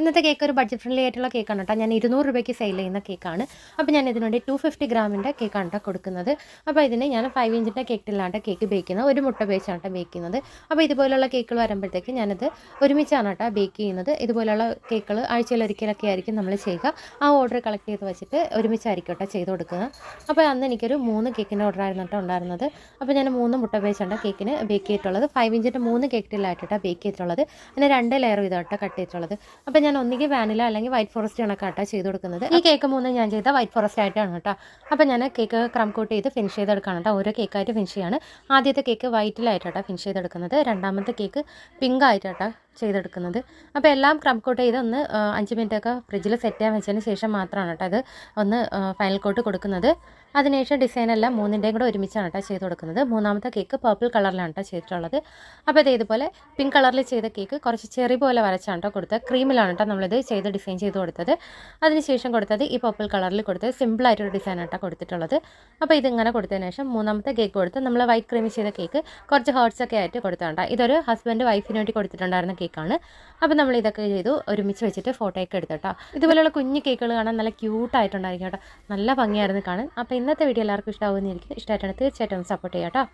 ഇന്നത്തെ കേക്ക് ഒരു budget friendly ആയിട്ടുള്ള കേക്കാണ് കേട്ടോ. ഞാൻ 200 രൂപയ്ക്ക് സെയിൽ ചെയ്യുന്ന കേക്കാണ്. അപ്പോൾ ഞാൻ ഇതിനുവേണ്ടി 250 ഗ്രാമിൻ്റെ കേക്കാണ് കേട്ടോ കൊടുക്കുന്നത്. അപ്പോൾ ഇതിന് ഞാൻ 5 ഇഞ്ചിൻ്റെ കേക്കിലാണ് കേക്ക് ബേക്ക് ചെയ്യുന്നത്. ഒരു മുട്ട ബേച്ചാണ് കേട്ടോ ബേക്ക് ചെയ്യുന്നത്. അപ്പോൾ ഇതുപോലുള്ള കേക്കുകൾ വരുമ്പോഴത്തേക്ക് ഞാനത് ഒരുമിച്ചാണ് കേട്ടോ ബേക്ക് ചെയ്യുന്നത്. ഇതുപോലുള്ള കേക്കുകൾ ആഴ്ചയിലൊരിക്കലൊക്കെ ആയിരിക്കും നമ്മൾ ചെയ്യുക. ആ ഓർഡർ കളക്ട് ചെയ്ത് വെച്ചിട്ട് ഒരുമിച്ചായിരിക്കും കേട്ടോ ചെയ്ത് കൊടുക്കുക. അപ്പോൾ അന്ന് എനിക്കൊരു 3 കേക്കിൻ്റെ ഓർഡർ ആയിരുന്നു കേട്ടോ ഉണ്ടായിരുന്നത്. അപ്പോൾ ഞാൻ 3 മുട്ട ബേച്ചാണ് കേക്കിന് ബേക്ക് ചെയ്തിട്ടുള്ളത്. 5 ഇഞ്ചിൻ്റെ 3 കേക്ക് ടിന്നിലായിട്ടാണ് ബേക്ക് ചെയ്തിട്ടുള്ളത്. പിന്നെ 2 ലെയർ വീതമായിട്ടാണ് കട്ട് ചെയ്തിട്ടുള്ളത്. അപ്പോൾ ഞാൻ ഒന്നുകിൽ വാനില അല്ലെങ്കിൽ വൈറ്റ് ഫോറസ്റ്റ് കണക്കാണ് കേട്ടോ ചെയ്ത് കൊടുക്കുന്നത്. ഈ കേക്ക് 3 ഞാൻ ചെയ്ത വൈറ്റ് ഫോറസ്റ്റ് ആയിട്ടാണ് കേട്ടോ. അപ്പോൾ ഞാൻ കേക്ക് ക്രം കോട്ട് ചെയ്ത് ഫിനിഷ് ചെയ്തെടുക്കുകയാണ് കേട്ടോ. ഓരോ കേക്കായിട്ട് ഫിനിഷ് ചെയ്യാണ്. ആദ്യത്തെ കേക്ക് വൈറ്റിലായിട്ടാണ് ഫിനിഷ് ചെയ്തെടുക്കുന്നത്. രണ്ടാമത്തെ കേക്ക് പിങ്ക് ആയിട്ടാണ് ചെയ്തെടുക്കുന്നത്. അപ്പോൾ എല്ലാം ക്രം കോട്ട് ചെയ്ത് ഒന്ന് 5 മിനിറ്റൊക്കെ ഫ്രിഡ്ജിൽ സെറ്റ് ചെയ്യാൻ വെച്ചതിന് ശേഷം മാത്രമാണ് കേട്ടോ അത് ഒന്ന് ഫൈനൽ കോട്ട് കൊടുക്കുന്നത്. അതിനുശേഷം ഡിസൈനെല്ലാം 3ൻ്റെയും കൂടെ ഒരുമിച്ചാണ് കേട്ടോ ചെയ്ത് കൊടുക്കുന്നത്. മൂന്നാമത്തെ കേക്ക് പർപ്പിൾ കളറിലാണ് കേട്ടോ ചെയ്തിട്ടുള്ളത്. അപ്പോൾ ഇത് ഇതുപോലെ പിങ്ക് കളറിൽ ചെയ്ത കേക്ക് കുറച്ച് ചെറി പോലെ വരച്ചാണ് കേട്ടോ കൊടുത്തത്. ക്രീമിലാണ് കേട്ടോ നമ്മളിത് ചെയ്ത് ഡിസൈൻ ചെയ്ത് കൊടുത്തത്. അതിനുശേഷം കൊടുത്തത് ഈ പർപ്പിൾ കളറിൽ കൊടുത്തത് സിമ്പിളായിട്ടൊരു ഡിസൈൻ ആട്ടോ കൊടുത്തിട്ടുള്ളത്. അപ്പോൾ ഇതിങ്ങനെ കൊടുത്തതിന് ശേഷം മൂന്നാമത്തെ കേക്ക് കൊടുത്ത് നമ്മൾ വൈറ്റ് ക്രീമി ചെയ്ത കേക്ക് കുറച്ച് ഹേർട്സൊക്കെ ആയിട്ട് കൊടുത്തോണ്ടാണ്. ഇതൊരു ഹസ്ബൻഡ് വൈഫിന് വേണ്ടി കൊടുത്തിട്ടുണ്ടായിരുന്ന കേക്കാണ്. അപ്പോൾ നമ്മൾ ഇതൊക്കെ ചെയ്തു ഒരുമിച്ച് വെച്ചിട്ട് ഫോട്ടോ ഒക്കെ എടുത്തിട്ടോ. ഇതുപോലെയുള്ള കുഞ്ഞു കേക്കുകൾ കാണാൻ നല്ല ക്യൂട്ടായിട്ടുണ്ടായിരിക്കും കേട്ടോ. നല്ല ഭംഗിയായിരുന്നു കാണാൻ. അപ്പോൾ ഇന്നത്തെ വീഡിയോ എല്ലാവർക്കും ഇഷ്ടമാവുമെന്നിരിക്കും. ഇഷ്ടമായിട്ടാണ് തീർച്ചയായിട്ടും സപ്പോർട്ട് ചെയ്യാം കേട്ടോ.